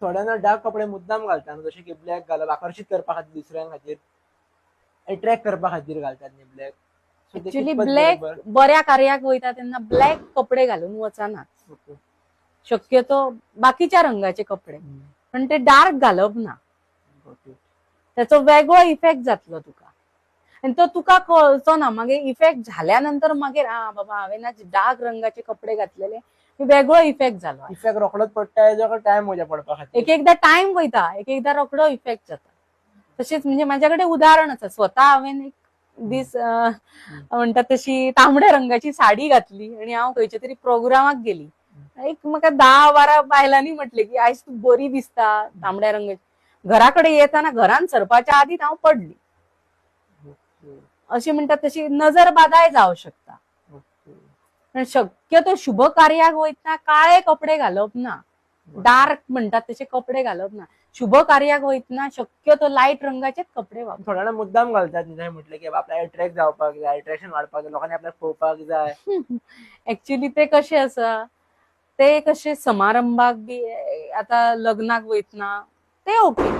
थोड्यांना dark कपडे मुद्दाम घालतात, जसे की ब्लॅक घालप आकर्षित करपा खातीर, दुसऱ्यां खातीर अट्रॅक्ट करपा खातीर घालतात न्ही ब्लॅक. सो ते ऍक्च्युली कितपत ब्लॅक बरोबर? बऱ्या कार्याक वयता तेन्ना ब्लॅक कपडे घालून वचना, ओके. शक्यतो बाकीच्या रंगाचे कपडे, पण ते डार्क घालप ना, ओके. त्याचो वेगळो इफेक्ट जातलो तुका, आणि तो तुका कळचो ना. मागीर इफेक्ट झाल्यानंतर मागीर बाबा हांवें आज डार्क रंगाचे कपडे घातलेले, वेगळो इफेक्ट झालो. इफेक्ट रोखडोच पडटा, हेजो टायम वयता पडपा खातीर. एक एकदा टाइम वयता, एक एकदा रोखडो इफेक्ट जाता. तशेंच म्हणजे माझ्याकडे उदाहरण आसा. स्वतः हांवें एक दीस म्हणटा तशी तांबड्या रंगाची साडी घातली आणि हांव खंयच्या तरी प्रोग्रामाक गेली. एक म्हाका 10-12 बायलांनी म्हटले की आयज तू बरी दिसता तांबड्या रंगाची. घराकडे येताना घरान सरपाच्या आदीच हांव पडली. अशी म्हणतात तशी नजर बाधाय जावं शकता. शक्यतो शुभ कार्याक वयतना काळे कपडे घालप ना, डार्क म्हणतात तसे कपडे घालप ना. शुभ कार्याक वयतना शक्यतो लाईट रंगाचेच कपडे वापर. थोड्या मुद्दाम घालतात, न्ही म्हटलं की आपल्याला अट्रॅक्ट जावपाक जाय, अट्रॅक्शन वाडपाक जाय, लोकांनी आपल्याला पळोवपाक जाय. ऍक्च्युली ते कशे आसा, ते कशे समारंभाक बी, आता लग्नाक वयतना ते ओके,